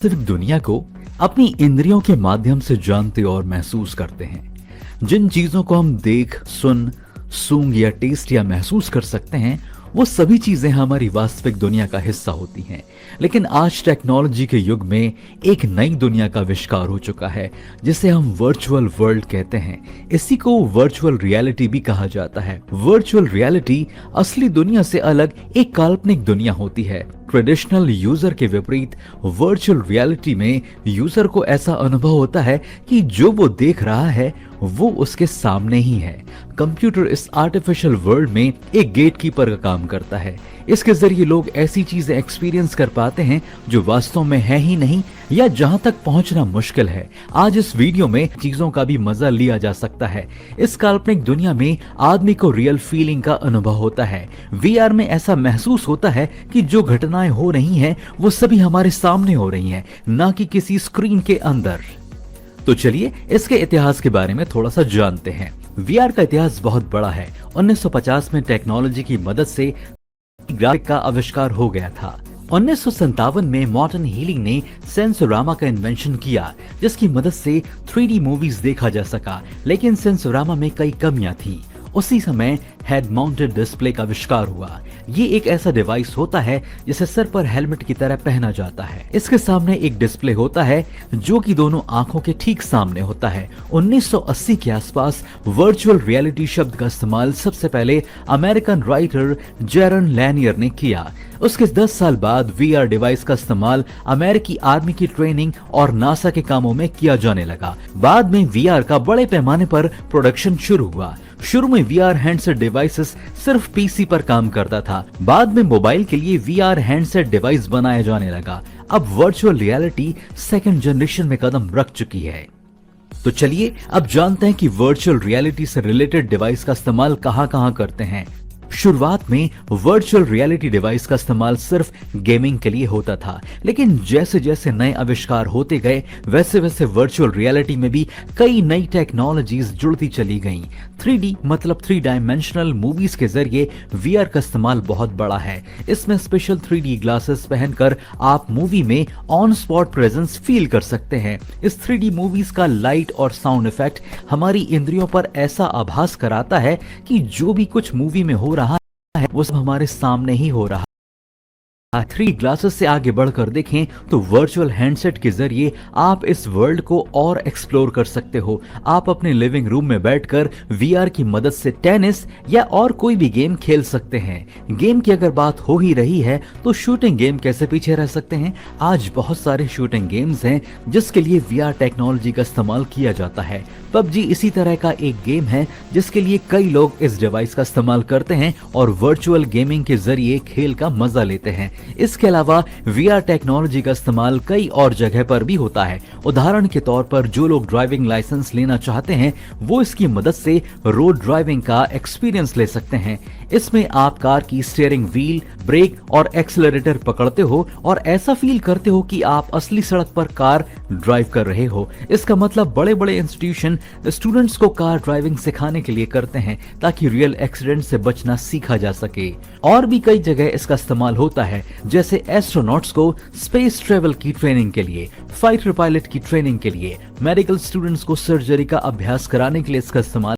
सिर्फ दुनिया को अपनी इंद्रियों के माध्यम से जानते और महसूस करते हैं। जिन चीजों को हम देख, सुन, सूंघ या टेस्ट या महसूस कर सकते हैं, वो सभी चीजें हमारी वास्तविक दुनिया का हिस्सा होती हैं। लेकिन आज टेक्नोलॉजी के युग में एक नई दुनिया का आविष्कार हो चुका है, जिसे हम वर्चुअल वर्ल्ड कहते हैं। इसी को वर्चुअल रियलिटी भी कहा जाता है। वर्चुअल रियलिटी असली दुनिया से अलग एक काल्पनिक दुनिया होती है। ट्रेडिशनल यूजर के विपरीत वर्चुअल रियलिटी में यूजर को ऐसा अनुभव होता है कि जो वो देख रहा है वो उसके सामने ही है। कंप्यूटर इस आर्टिफिशियल वर्ल्ड में एक गेटकीपर का काम करता है। इसके जरिए लोग ऐसी चीजें एक्सपीरियंस कर पाते हैं जो वास्तव में है ही नहीं या जहां तक पहुंचना मुश्किल है। आज इस वीडियो में चीजों का भी मजा लिया जा सकता है। इस काल्पनिक दुनिया में आदमी को रियल फीलिंग का अनुभव होता है। वीआर में ऐसा महसूस होता है कि जो घटनाएं हो रही हैं वो सभी हमारे सामने हो रही हैं, ना कि किसी स्क्रीन के अंदर। तो चलिए इसके इतिहास के बारे में थोड़ा सा जानते हैं। वीआर का इतिहास बहुत बड़ा है। 1950 में टेक्नोलॉजी की मदद से ग्राफिक का आविष्कार हो गया था। 1957 में मॉर्टन हीलिंग ने सेंसोरामा का इन्वेंशन किया, जिसकी मदद से 3D मूवीज देखा जा सका। लेकिन सेंसोरामा में कई कमियां थी। उसी समय हेड माउंटेड डिस्प्ले का आविष्कार हुआ। ये एक ऐसा डिवाइस होता है जिसे सर पर हेलमेट की तरह पहना जाता है। इसके सामने एक डिस्प्ले होता है जो कि दोनों आंखों के ठीक सामने होता है। 1980 के आसपास वर्चुअल रियलिटी शब्द का इस्तेमाल सबसे पहले अमेरिकन राइटर जेरन लैनियर ने किया। उसके 10 साल बाद वीआर डिवाइस का इस्तेमाल अमेरिकी आर्मी की ट्रेनिंग और नासा के कामों में किया जाने लगा। बाद में वीआर का बड़े पैमाने पर प्रोडक्शन शुरू हुआ। शुरू में वीआर हैंडसेट डिवाइसेस सिर्फ पीसी पर काम करता था। बाद में मोबाइल के लिए वीआर हैंडसेट डिवाइस बनाया जाने लगा। अब वर्चुअल रियलिटी सेकंड जनरेशन में कदम रख चुकी है। तो चलिए अब जानते हैं कि वर्चुअल रियलिटी से रिलेटेड डिवाइस का इस्तेमाल कहां करते हैं। शुरुआत में वर्चुअल रियलिटी डिवाइस का इस्तेमाल सिर्फ गेमिंग के लिए होता था, लेकिन जैसे जैसे नए आविष्कार होते गए वैसे वैसे वर्चुअल रियलिटी में भी कई नई टेक्नोलॉजीज जुड़ती चली गईं। 3D मतलब 3 डायमेंशनल मूवीज के जरिए वीआर का इस्तेमाल बहुत बड़ा है। इसमें स्पेशल 3D ग्लासेस पहनकर आप मूवी में ऑन स्पॉट प्रेजेंस फील कर सकते हैं। इस 3D मूवीज का लाइट और साउंड इफेक्ट हमारी इंद्रियों पर ऐसा आभास कराता है कि जो भी कुछ मूवी में हो रहा है वो सब हमारे सामने ही हो रहा है। 3 ग्लासेस से आगे बढ़कर देखें तो वर्चुअल हैंडसेट के जरिए आप इस वर्ल्ड को और एक्सप्लोर कर सकते हो। आप अपने लिविंग रूम में बैठकर वीआर की मदद से टेनिस या और कोई भी गेम खेल सकते हैं। गेम की अगर बात हो ही रही है तो शूटिंग गेम कैसे पीछे रह सकते हैं। आज बहुत सारे शूटिंग गेम्स हैं जिसके लिए वीआर टेक्नोलॉजी का इस्तेमाल किया जाता है। पबजी इसी तरह का एक गेम है जिसके लिए कई लोग इस डिवाइस का इस्तेमाल करते हैं और वर्चुअल गेमिंग के जरिए खेल का मजा लेते हैं। इसके अलावा वीआर टेक्नोलॉजी का इस्तेमाल कई और जगह पर भी होता है। उदाहरण के तौर पर जो लोग ड्राइविंग लाइसेंस लेना चाहते हैं वो इसकी मदद से रोड ड्राइविंग का एक्सपीरियंस ले सकते हैं। इसमें आप कार की स्टीयरिंग व्हील, ब्रेक और एक्सेलरेटर पकड़ते हो और ऐसा फील करते हो कि आप असली सड़क पर कार ड्राइव कर रहे हो। इसका मतलब बड़े बड़े इंस्टीट्यूशन स्टूडेंट्स को कार ड्राइविंग सिखाने के लिए करते हैं ताकि रियल एक्सीडेंट से बचना सीखा जा सके। और भी कई जगह इसका इस्तेमाल होता है, जैसे एस्ट्रोनॉट्स को स्पेस ट्रेवल की ट्रेनिंग के लिए, फाइटर पायलट की ट्रेनिंग के लिए, मेडिकल स्टूडेंट्स को सर्जरी का अभ्यास कराने के लिए इसका इस्तेमाल